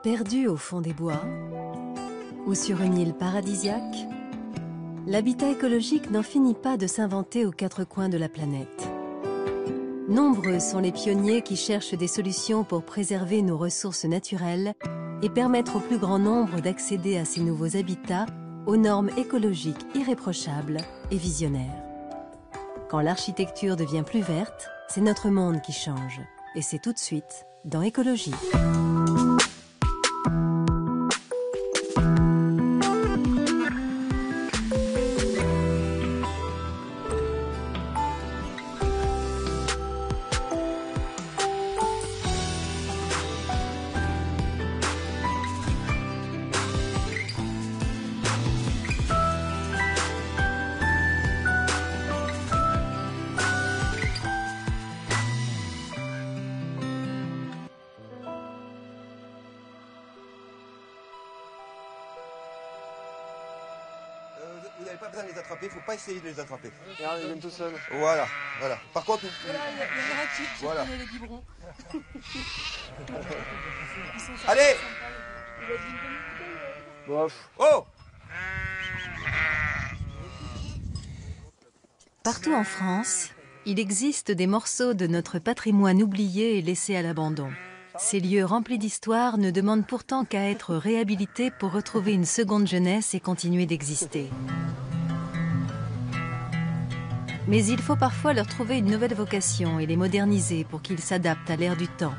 Perdu au fond des bois ou sur une île paradisiaque, l'habitat écologique n'en finit pas de s'inventer aux quatre coins de la planète. Nombreux sont les pionniers qui cherchent des solutions pour préserver nos ressources naturelles et permettre au plus grand nombre d'accéder à ces nouveaux habitats aux normes écologiques irréprochables et visionnaires. Quand l'architecture devient plus verte, c'est notre monde qui change. Et c'est tout de suite dans Écologie. Vous n'avez pas besoin de les attraper, il ne faut pas essayer de les attraper. Regarde, ils viennent tout seuls. Voilà, voilà. Par contre, Voilà, il y en a qui voilà. prenaient les biberons. Ils sont sympas, Allez. Bof. Oh! Partout en France, il existe des morceaux de notre patrimoine oubliés et laissés à l'abandon. Ces lieux remplis d'histoire ne demandent pourtant qu'à être réhabilités pour retrouver une seconde jeunesse et continuer d'exister. Mais il faut parfois leur trouver une nouvelle vocation et les moderniser pour qu'ils s'adaptent à l'ère du temps.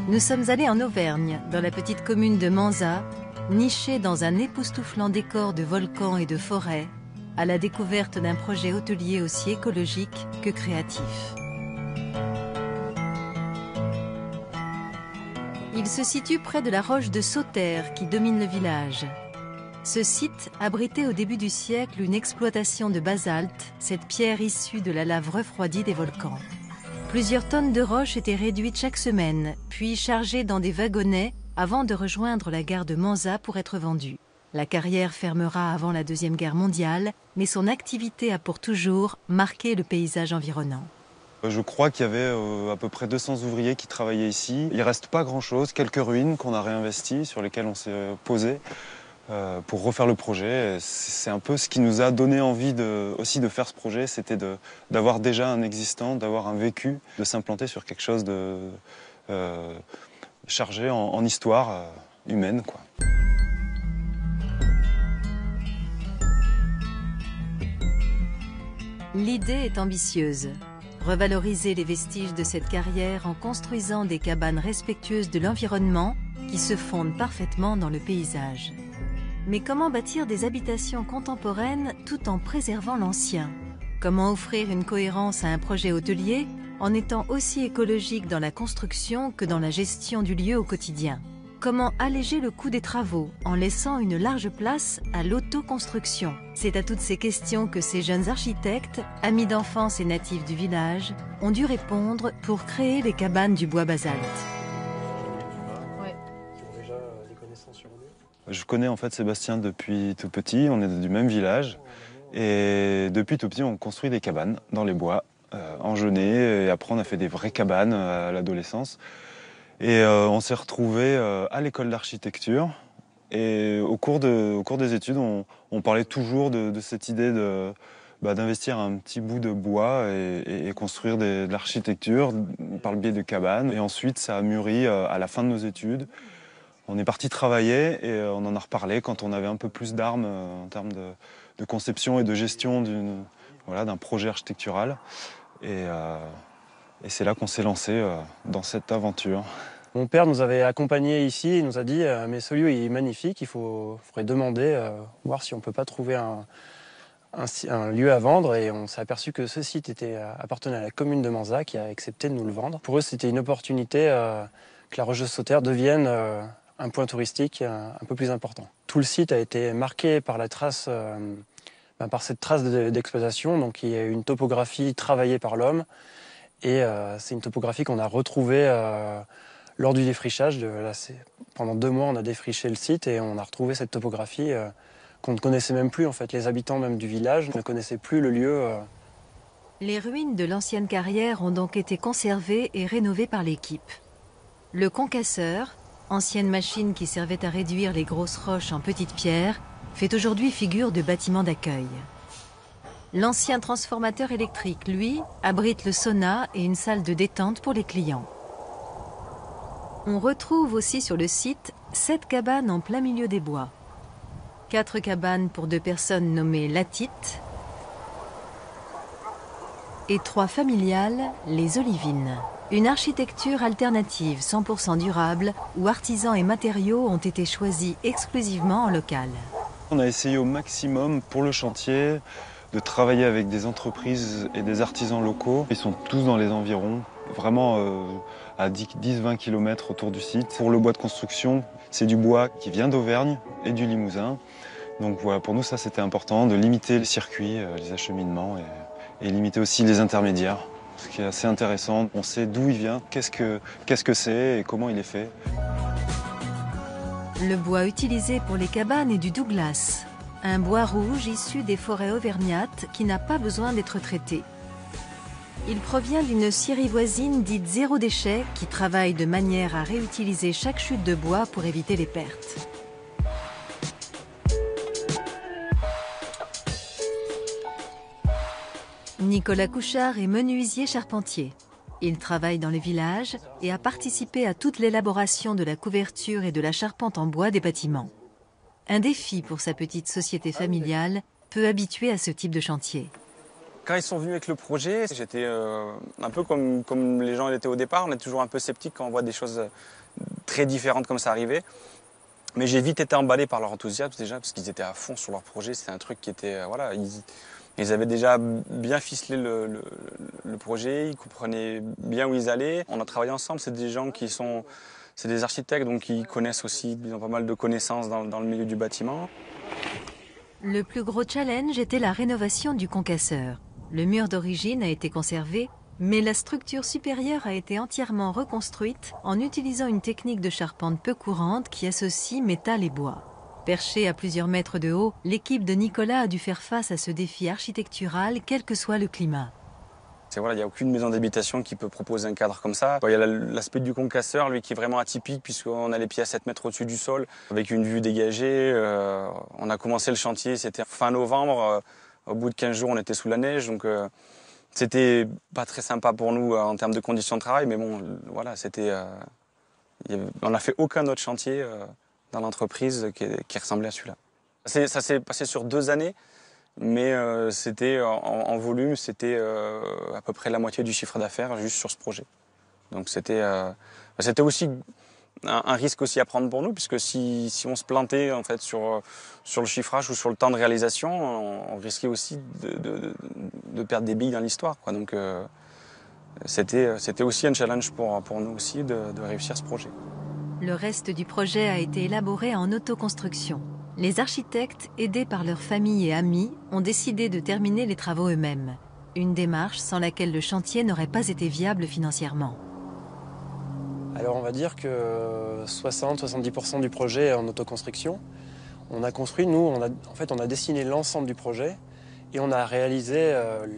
Nous sommes allés en Auvergne, dans la petite commune de Manzat, nichée dans un époustouflant décor de volcans et de forêts, à la découverte d'un projet hôtelier aussi écologique que créatif. Il se situe près de la roche de Sauterre qui domine le village. Ce site abritait au début du siècle une exploitation de basalte, cette pierre issue de la lave refroidie des volcans. Plusieurs tonnes de roches étaient réduites chaque semaine, puis chargées dans des wagonnets avant de rejoindre la gare de Manzat pour être vendues. La carrière fermera avant la Deuxième Guerre mondiale, mais son activité a pour toujours marqué le paysage environnant. Je crois qu'il y avait à peu près 200 ouvriers qui travaillaient ici. Il ne reste pas grand-chose, quelques ruines qu'on a réinvesties, sur lesquelles on s'est posé pour refaire le projet. C'est un peu ce qui nous a donné envie aussi de faire ce projet, c'était d'avoir déjà un existant, d'avoir un vécu, de s'implanter sur quelque chose de chargé en histoire humaine, quoi. L'idée est ambitieuse. Revaloriser les vestiges de cette carrière en construisant des cabanes respectueuses de l'environnement qui se fondent parfaitement dans le paysage. Mais comment bâtir des habitations contemporaines tout en préservant l'ancien? Comment offrir une cohérence à un projet hôtelier en étant aussi écologique dans la construction que dans la gestion du lieu au quotidien? Comment alléger le coût des travaux en laissant une large place à l'autoconstruction? C'est à toutes ces questions que ces jeunes architectes, amis d'enfance et natifs du village, ont dû répondre pour créer les cabanes du bois basalte. Ouais. Je connais en fait Sébastien depuis tout petit, on est du même village. Et depuis tout petit, on construit des cabanes dans les bois, en genêt. Et après, on a fait des vraies cabanes à l'adolescence. Et on s'est retrouvés à l'école d'architecture. Et au cours des études, on parlait toujours de cette idée d'investir un petit bout de bois et construire de l'architecture par le biais de cabanes. Et ensuite, ça a mûri à la fin de nos études. On est parti travailler et on en a reparlé quand on avait un peu plus d'armes en termes de conception et de gestion d'un projet architectural. Et c'est là qu'on s'est lancé dans cette aventure. Mon père nous avait accompagnés ici, il nous a dit mais ce lieu est magnifique, il faudrait demander, voir si on ne peut pas trouver un lieu à vendre. Et on s'est aperçu que ce site appartenait à la commune de Manzat qui a accepté de nous le vendre. Pour eux, c'était une opportunité que la roche de Sauterre devienne un point touristique un peu plus important. Tout le site a été marqué par par cette trace d'exploitation. Donc il y a une topographie travaillée par l'homme. Et c'est une topographie qu'on a retrouvée lors du défrichage. Pendant 2 mois, on a défriché le site et on a retrouvé cette topographie qu'on ne connaissait même plus. En fait, les habitants même du village ne connaissaient plus le lieu. Les ruines de l'ancienne carrière ont donc été conservées et rénovées par l'équipe. Le concasseur, ancienne machine qui servait à réduire les grosses roches en petites pierres, fait aujourd'hui figure de bâtiment d'accueil. L'ancien transformateur électrique, lui, abrite le sauna et une salle de détente pour les clients. On retrouve aussi sur le site 7 cabanes en plein milieu des bois. 4 cabanes pour 2 personnes nommées Latites et 3 familiales, les Olivines. Une architecture alternative 100% durable où artisans et matériaux ont été choisis exclusivement en local. On a essayé au maximum pour le chantier de travailler avec des entreprises et des artisans locaux. Ils sont tous dans les environs, vraiment à 10-20 km autour du site. Pour le bois de construction, c'est du bois qui vient d'Auvergne et du Limousin. Donc voilà, pour nous, ça c'était important de limiter les circuits, les acheminements et limiter aussi les intermédiaires. Ce qui est assez intéressant, on sait d'où il vient, qu'est-ce que c'est et comment il est fait. Le bois utilisé pour les cabanes est du Douglas, un bois rouge issu des forêts auvergnates qui n'a pas besoin d'être traité. Il provient d'une scierie voisine dite zéro déchet qui travaille de manière à réutiliser chaque chute de bois pour éviter les pertes. Nicolas Couchard est menuisier charpentier. Il travaille dans les villages et a participé à toute l'élaboration de la couverture et de la charpente en bois des bâtiments. Un défi pour sa petite société familiale, peu habituée à ce type de chantier. Quand ils sont venus avec le projet, j'étais un peu comme les gens l'étaient au départ. On est toujours un peu sceptique quand on voit des choses très différentes comme ça arriver. Mais j'ai vite été emballé par leur enthousiasme déjà, parce qu'ils étaient à fond sur leur projet. C'était un truc qui était... voilà, ils avaient déjà bien ficelé le projet, ils comprenaient bien où ils allaient. On a travaillé ensemble, c'est des gens qui sont... C'est des architectes, donc ils connaissent aussi, ils ont pas mal de connaissances dans le milieu du bâtiment. Le plus gros challenge était la rénovation du concasseur. Le mur d'origine a été conservé, mais la structure supérieure a été entièrement reconstruite en utilisant une technique de charpente peu courante qui associe métal et bois. Perchée à plusieurs mètres de haut, l'équipe de Nicolas a dû faire face à ce défi architectural, quel que soit le climat. Voilà, il n'y a aucune maison d'habitation qui peut proposer un cadre comme ça. Il y a l'aspect du concasseur, lui, qui est vraiment atypique, puisqu'on a les pieds à 7 mètres au-dessus du sol, avec une vue dégagée. On a commencé le chantier, c'était fin novembre. Au bout de 15 jours, on était sous la neige, donc c'était pas très sympa pour nous en termes de conditions de travail. Mais bon, voilà, on n'a fait aucun autre chantier dans l'entreprise qui ressemblait à celui-là. Ça s'est passé sur 2 années. Mais c'était en volume, c'était à peu près la moitié du chiffre d'affaires juste sur ce projet. Donc c'était aussi un risque aussi à prendre pour nous, puisque si on se plantait en fait sur le chiffrage ou sur le temps de réalisation, on risquait aussi de perdre des billes dans l'histoire, quoi. Donc c'était aussi un challenge pour nous aussi de réussir ce projet. Le reste du projet a été élaboré en autoconstruction. Les architectes, aidés par leurs familles et amis, ont décidé de terminer les travaux eux-mêmes. Une démarche sans laquelle le chantier n'aurait pas été viable financièrement. Alors on va dire que 60-70% du projet est en autoconstruction. On a construit, nous, on a dessiné l'ensemble du projet et on a réalisé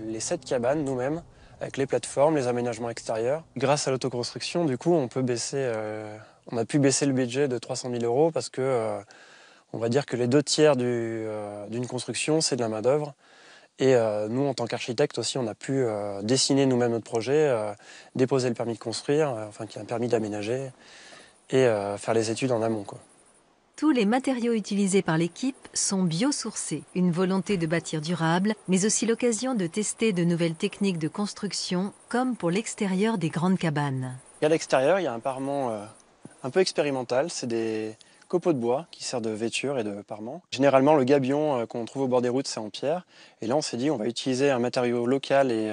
les 7 cabanes nous-mêmes avec les plateformes, les aménagements extérieurs. Grâce à l'autoconstruction, du coup, on a pu baisser le budget de 300 000 € parce que on va dire que les 2/3 d'une construction, c'est de la main-d'œuvre. Et nous, en tant qu'architectes aussi, on a pu dessiner nous-mêmes notre projet, déposer le permis de construire, qui est un permis d'aménager, et faire les études en amont, quoi. Tous les matériaux utilisés par l'équipe sont biosourcés. Une volonté de bâtir durable, mais aussi l'occasion de tester de nouvelles techniques de construction, comme pour l'extérieur des grandes cabanes. Et à l'extérieur, il y a un parement un peu expérimental. C'est des copeaux de bois qui servent de vêture et de parement. Généralement, le gabion qu'on trouve au bord des routes, c'est en pierre. Et là, on s'est dit, on va utiliser un matériau local et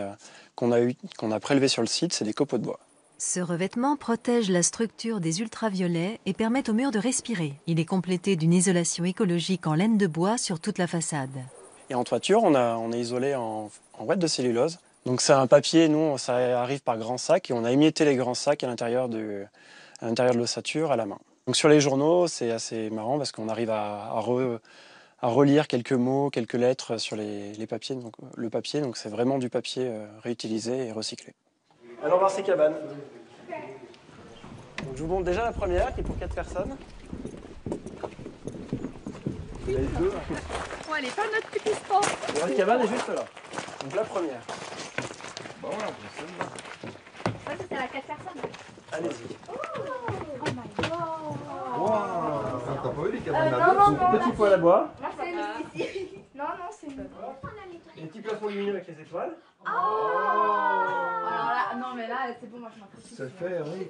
qu'on a prélevé sur le site, c'est des copeaux de bois. Ce revêtement protège la structure des ultraviolets et permet au mur de respirer. Il est complété d'une isolation écologique en laine de bois sur toute la façade. Et en toiture, on est isolé en ouate de cellulose. Donc c'est un papier, nous, ça arrive par grands sacs et on a émietté les grands sacs à l'intérieur de l'ossature à la main. Donc sur les journaux, c'est assez marrant parce qu'on arrive à relire quelques mots, quelques lettres sur les papiers. Donc, le papier, donc c'est vraiment du papier réutilisé et recyclé. Allons voir ces cabanes. Donc, je vous montre déjà la première qui est pour 4 personnes. Ouais, elle est pas notre petit sport. La cabane est juste là. Donc la première. Ça, c'était la 4 personnes. Allez-y. Oh my god. T'as pas vu les cabanes là Non, Petit poêle à bois. non, c'est ici. Non, c'est une. Les petits plafonds lumineux avec les étoiles. Oh. Alors là, non, mais là, c'est bon, moi je m'impressionne. Ça fait, oui.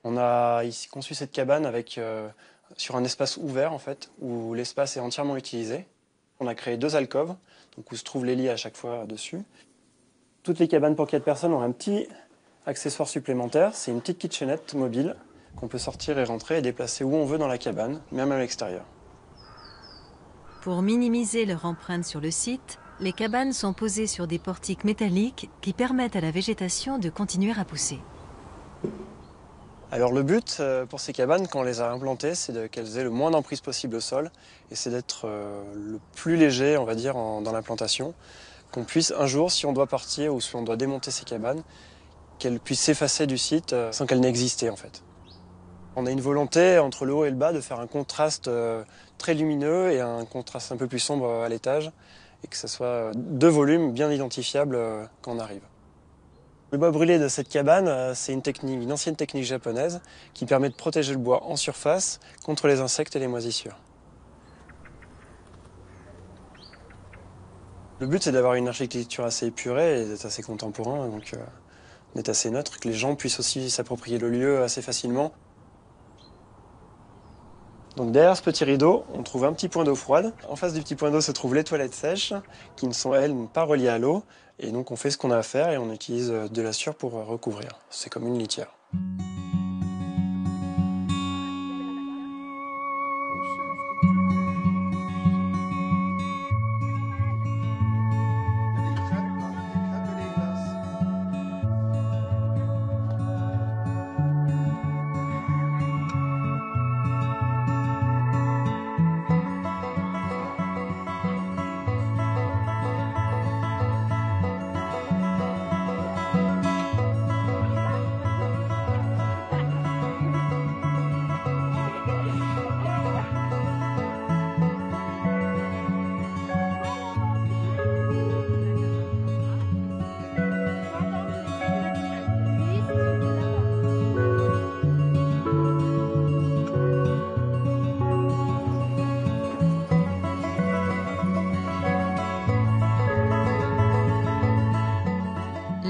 On a ici conçu cette cabane avec, sur un espace ouvert en fait, où l'espace est entièrement utilisé. On a créé 2 alcôves, donc où se trouvent les lits à chaque fois dessus. Toutes les cabanes pour 4 personnes ont un petit accessoire supplémentaire. C'est une petite kitchenette mobile qu'on peut sortir et rentrer et déplacer où on veut dans la cabane, même à l'extérieur. Pour minimiser leur empreinte sur le site, les cabanes sont posées sur des portiques métalliques qui permettent à la végétation de continuer à pousser. Alors le but pour ces cabanes, quand on les a implantées, c'est qu'elles aient le moins d'emprise possible au sol, et c'est d'être le plus léger, on va dire, dans l'implantation, qu'on puisse un jour, si on doit partir ou si on doit démonter ces cabanes, qu'elles puissent s'effacer du site sans qu'elles n'aient existé en fait. On a une volonté entre le haut et le bas de faire un contraste très lumineux et un contraste un peu plus sombre à l'étage, et que ce soit 2 volumes bien identifiables quand on arrive. Le bois brûlé de cette cabane, c'est une ancienne technique japonaise qui permet de protéger le bois en surface contre les insectes et les moisissures. Le but, c'est d'avoir une architecture assez épurée et d'être assez contemporain, donc on est assez neutre, que les gens puissent aussi s'approprier le lieu assez facilement. Donc derrière ce petit rideau, on trouve un petit point d'eau froide. En face du petit point d'eau se trouvent les toilettes sèches, qui ne sont, elles, pas reliées à l'eau. Et donc on fait ce qu'on a à faire et on utilise de la sueur pour recouvrir. C'est comme une litière.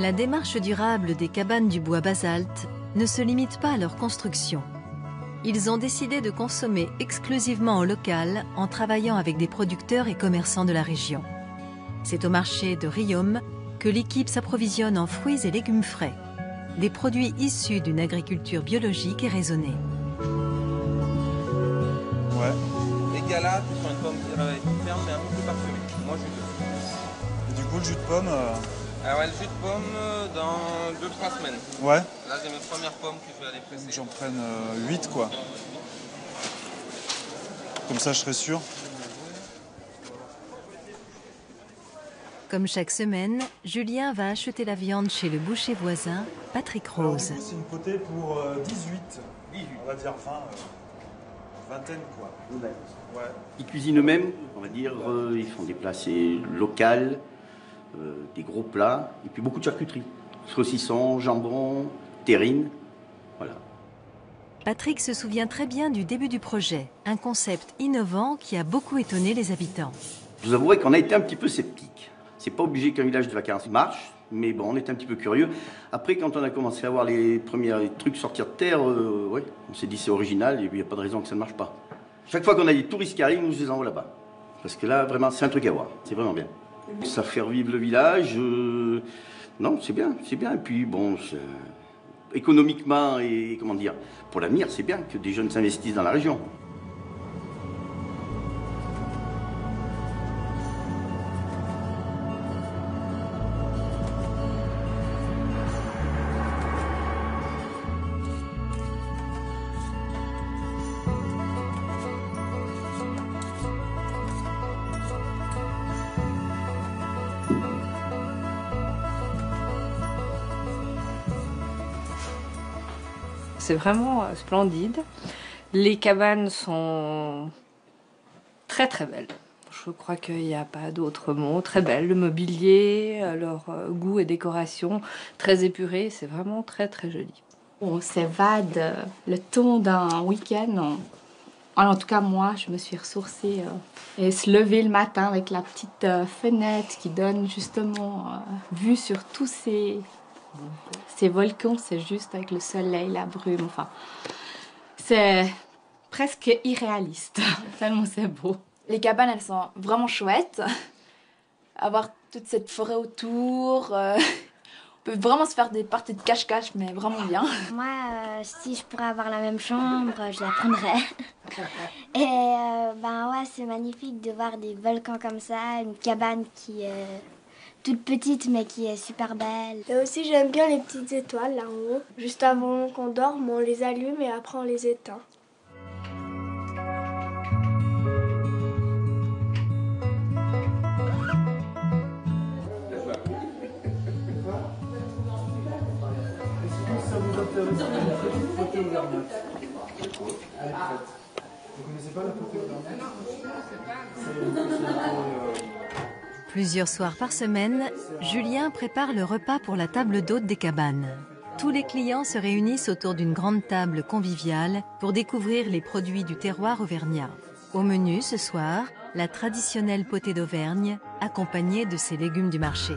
La démarche durable des cabanes du bois basalte ne se limite pas à leur construction. Ils ont décidé de consommer exclusivement au local en travaillant avec des producteurs et commerçants de la région. C'est au marché de Riom que l'équipe s'approvisionne en fruits et légumes frais, des produits issus d'une agriculture biologique et raisonnée. Ouais. Les galades sont une pomme ferme mais un peu plus parfumée. Moi, je Et du coup, le jus de pomme. Alors, le jus de pomme dans 2-3 semaines. Ouais. Là, j'ai mes premières pommes que je vais aller presser. J'en prenne 8 quoi. Comme ça, je serai sûr. Comme chaque semaine, Julien va acheter la viande chez le boucher voisin, Patrick Rose. C'est une potée pour 18. On va dire 20. Vingtaine quoi. Ouais. Ils cuisinent eux-mêmes, on va dire. Ils font des plats assez locaux, des gros plats, et puis beaucoup de charcuterie. Saucisson, jambon, terrine, voilà. Patrick se souvient très bien du début du projet, un concept innovant qui a beaucoup étonné les habitants. Je vous avouerai qu'on a été un petit peu sceptiques. C'est pas obligé qu'un village de vacances marche, mais bon, on était un petit peu curieux. Après, quand on a commencé à voir les premiers trucs sortir de terre, ouais, on s'est dit c'est original et il n'y a pas de raison que ça ne marche pas. Chaque fois qu'on a des touristes qui arrivent, nous je les envoie là-bas. Parce que là, vraiment, c'est un truc à voir. C'est vraiment bien. Ça fait revivre le village. Non, c'est bien, c'est bien. Et puis, bon, économiquement et, comment dire, pour l'avenir, c'est bien que des jeunes s'investissent dans la région. c'est vraiment splendide. Les cabanes sont très très belles. Je crois qu'il n'y a pas d'autre mot. Très belles. Le mobilier, leur goût et décoration, très épuré. C'est vraiment très très joli. On s'évade le temps d'un week-end. En tout cas, moi, je me suis ressourcée. Et se lever le matin avec la petite fenêtre qui donne justement vue sur tous ces volcans. C'est juste avec le soleil, la brume. Enfin, c'est presque irréaliste, tellement c'est beau. Les cabanes, elles sont vraiment chouettes. Avoir toute cette forêt autour. On peut vraiment se faire des parties de cache-cache, mais vraiment bien. Moi, si je pourrais avoir la même chambre, je la prendrais. Et ben ouais, c'est magnifique de voir des volcans comme ça, une cabane qui est toute petite mais qui est super belle. Et aussi, j'aime bien les petites étoiles là en haut. Juste avant qu'on dorme, on les allume et après on les éteint. Plusieurs soirs par semaine, Julien prépare le repas pour la table d'hôte des cabanes. Tous les clients se réunissent autour d'une grande table conviviale pour découvrir les produits du terroir auvergnat. Au menu ce soir, la traditionnelle potée d'Auvergne, accompagnée de ses légumes du marché.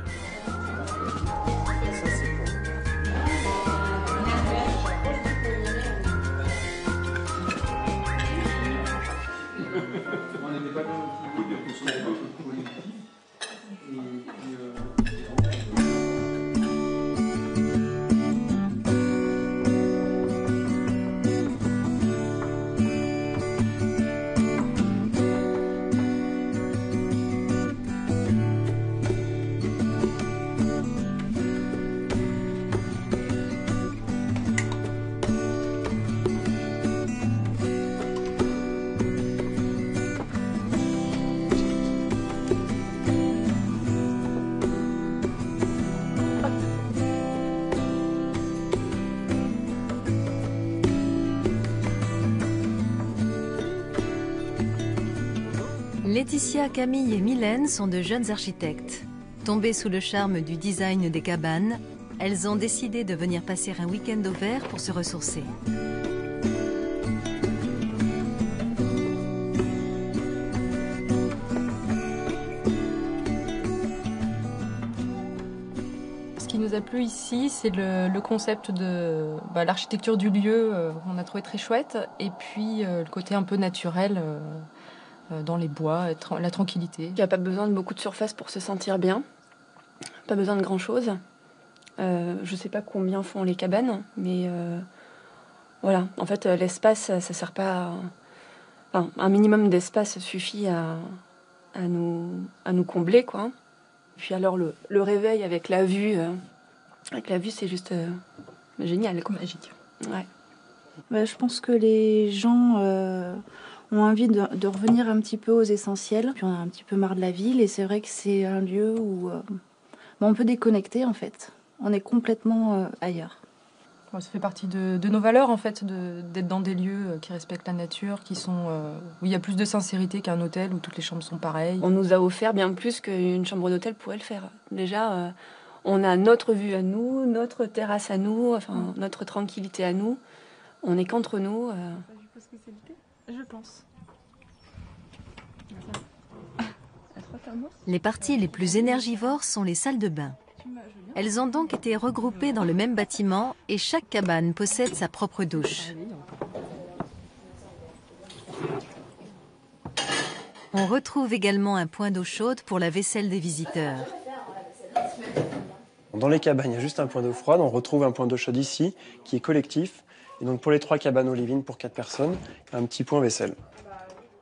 Laetitia, Camille et Mylène sont de jeunes architectes. Tombées sous le charme du design des cabanes, elles ont décidé de venir passer un week-end au vert pour se ressourcer. Ce qui nous a plu ici, c'est le concept de l'architecture du lieu, on a trouvé très chouette, et puis le côté un peu naturel dans les bois, la tranquillité. Il n'y a pas besoin de beaucoup de surface pour se sentir bien, pas besoin de grand-chose. Je ne sais pas combien font les cabanes, mais voilà, en fait l'espace, ça sert pas enfin, un minimum d'espace suffit à nous combler, quoi. Puis alors le réveil avec la vue c'est juste génial, quoi. Magique. Ouais. Je pense que les gens ont envie de revenir un petit peu aux essentiels. Puis on a un petit peu marre de la ville et c'est vrai que c'est un lieu où on peut déconnecter en fait. On est complètement ailleurs. Ça fait partie de nos valeurs en fait, d'être dans des lieux qui respectent la nature, qui sont où il y a plus de sincérité qu'un hôtel où toutes les chambres sont pareilles. On nous a offert bien plus qu'une chambre d'hôtel pourrait le faire. Déjà, on a notre vue à nous, notre terrasse à nous, enfin notre tranquillité à nous. On est qu'entre nous. Je pense. Les parties les plus énergivores sont les salles de bain. Elles ont donc été regroupées dans le même bâtiment et chaque cabane possède sa propre douche. On retrouve également un point d'eau chaude pour la vaisselle des visiteurs. Dans les cabanes, il y a juste un point d'eau froide. On retrouve un point d'eau chaude ici, qui est collectif. Et donc pour les 3 cabanes olivines pour 4 personnes, un petit point vaisselle.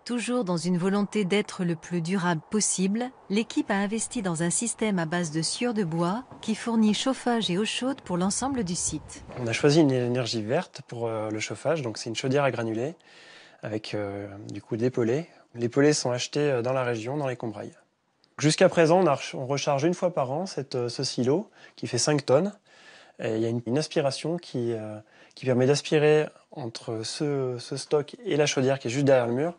Toujours dans une volonté d'être le plus durable possible, l'équipe a investi dans un système à base de sciure de bois qui fournit chauffage et eau chaude pour l'ensemble du site. On a choisi une énergie verte pour le chauffage, donc c'est une chaudière à granulés avec du coup des pellets. Les pellets sont achetés dans la région, dans les Combrailles. Jusqu'à présent, on recharge une fois par an ce silo qui fait 5 tonnes. Et il y a une aspiration qui permet d'aspirer entre ce stock et la chaudière qui est juste derrière le mur,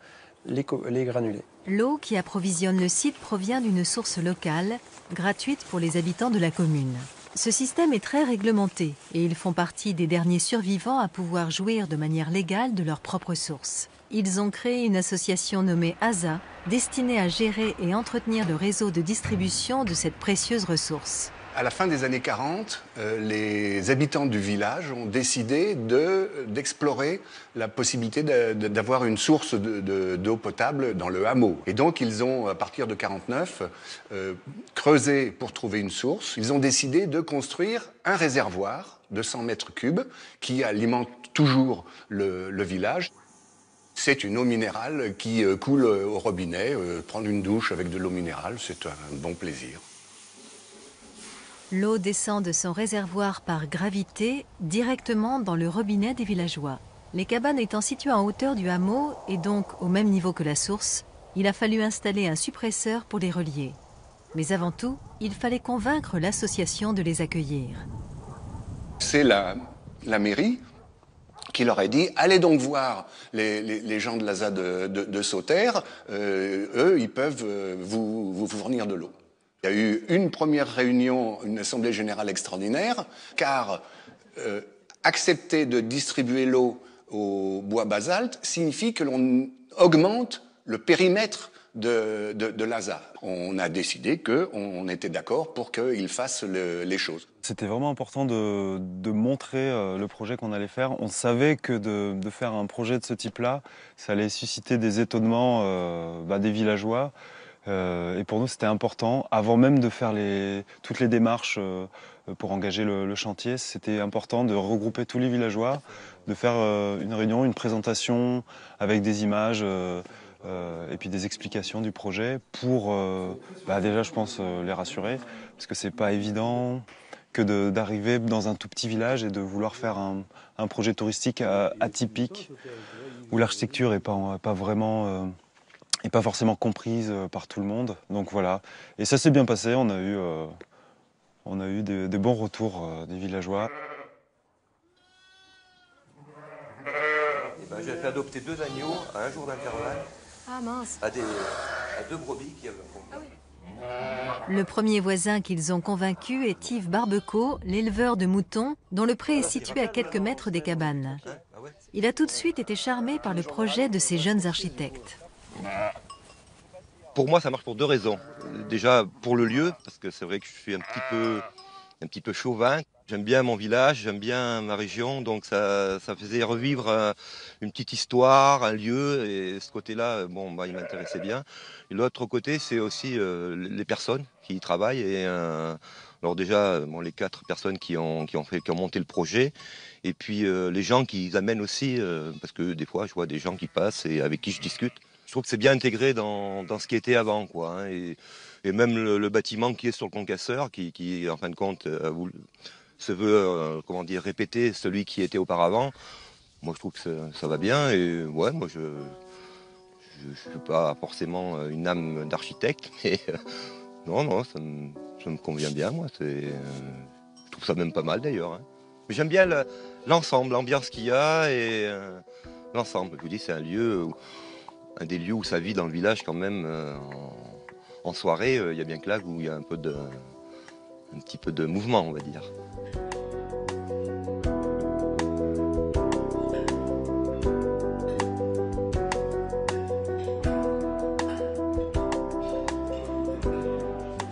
les granulés. L'eau qui approvisionne le site provient d'une source locale, gratuite pour les habitants de la commune. Ce système est très réglementé et ils font partie des derniers survivants à pouvoir jouir de manière légale de leur propre source. Ils ont créé une association nommée ASA, destinée à gérer et entretenir le réseau de distribution de cette précieuse ressource. À la fin des années 40, les habitants du village ont décidé d'explorer la possibilité d'avoir une source d'eau potable dans le hameau. Et donc ils ont, à partir de 49, creusé pour trouver une source. Ils ont décidé de construire un réservoir de 100 mètres cubes qui alimente toujours le village. C'est une eau minérale qui coule au robinet. Prendre une douche avec de l'eau minérale, c'est un bon plaisir. L'eau descend de son réservoir par gravité directement dans le robinet des villageois. Les cabanes étant situées en hauteur du hameau et donc au même niveau que la source, il a fallu installer un suppresseur pour les relier. Mais avant tout, il fallait convaincre l'association de les accueillir. C'est la mairie qui leur a dit « Allez donc voir les gens de l'ASA de Sauterre, eux, ils peuvent vous fournir de l'eau ». Il y a eu une première réunion, une assemblée générale extraordinaire, car accepter de distribuer l'eau au bois basalte signifie que l'on augmente le périmètre de l'ASA. On a décidé qu'on était d'accord pour qu'ils fassent les choses. C'était vraiment important de montrer le projet qu'on allait faire. On savait que de faire un projet de ce type-là, ça allait susciter des étonnements des villageois. Et pour nous, c'était important, avant même de faire toutes les démarches pour engager le chantier, c'était important de regrouper tous les villageois, de faire une réunion, une présentation avec des images et puis des explications du projet pour déjà, je pense, les rassurer, parce que c'est pas évident que d'arriver dans un tout petit village et de vouloir faire un projet touristique atypique, où l'architecture est pas vraiment... et pas forcément comprise par tout le monde. Donc voilà. Et ça s'est bien passé, on a eu des bons retours des villageois. J'ai fait adopter 2 agneaux à 1 jour d'intervalle. Ah mince. À 2 brebis qui avaient un problème. Le premier voisin qu'ils ont convaincu est Yves Barbeco, l'éleveur de moutons, dont le pré est situé à quelques mètres des cabanes. Il a tout de suite été charmé par le projet de ces jeunes architectes. Pour moi, ça marche pour 2 raisons. Déjà, pour le lieu, parce que c'est vrai que je suis un petit peu chauvin. J'aime bien mon village, j'aime bien ma région, donc ça faisait revivre une petite histoire, un lieu, et ce côté-là, il m'intéressait bien. Et l'autre côté, c'est aussi les personnes qui y travaillent. Et alors déjà, les 4 personnes qui ont monté le projet, et puis les gens qui amènent aussi, parce que des fois, je vois des gens qui passent et avec qui je discute. Je trouve que c'est bien intégré dans ce qui était avant, quoi. Hein, et même le bâtiment qui est sur le concasseur, qui en fin de compte se veut répéter celui qui était auparavant. Moi, je trouve que ça va bien. Et ouais, moi, je suis pas forcément une âme d'architecte, mais non, ça me convient bien. Moi, je trouve ça même pas mal d'ailleurs. Hein. Mais j'aime bien l'ensemble, l'ambiance qu'il y a et l'ensemble. Je vous dis, c'est un des lieux où ça vit dans le village quand même. En soirée, il y a bien que là où il y a un petit peu de mouvement, on va dire.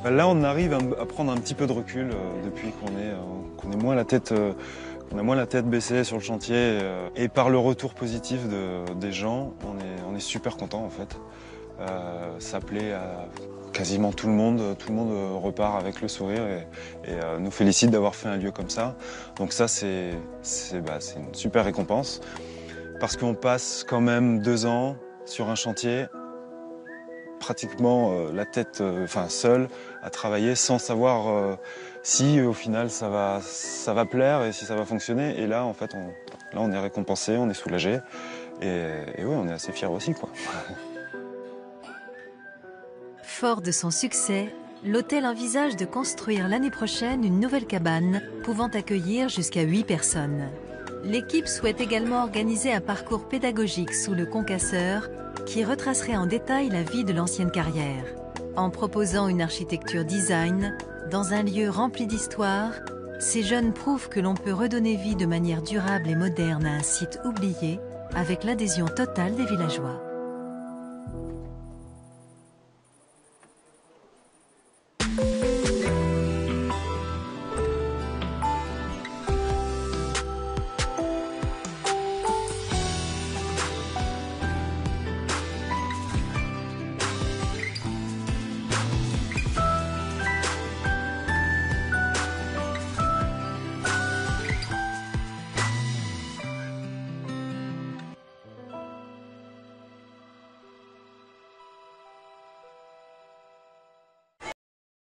Là, on arrive à prendre un petit peu de recul depuis qu'on est moins la tête. On a moins la tête baissée sur le chantier et par le retour positif des gens, on est super content en fait. Ça plaît à quasiment tout le monde repart avec le sourire et nous félicite d'avoir fait un lieu comme ça. Donc ça c'est une super récompense parce qu'on passe quand même 2 ans sur un chantier pratiquement la tête seule à travailler sans savoir si au final ça va plaire et si ça va fonctionner. Et là en fait on est récompensé, on est soulagé et ouais, on est assez fiers aussi quoi. Fort de son succès, l'hôtel envisage de construire l'année prochaine une nouvelle cabane pouvant accueillir jusqu'à 8 personnes. L'équipe souhaite également organiser un parcours pédagogique sous le concasseur qui retracerait en détail la vie de l'ancienne carrière. En proposant une architecture design dans un lieu rempli d'histoire, ces jeunes prouvent que l'on peut redonner vie de manière durable et moderne à un site oublié avec l'adhésion totale des villageois.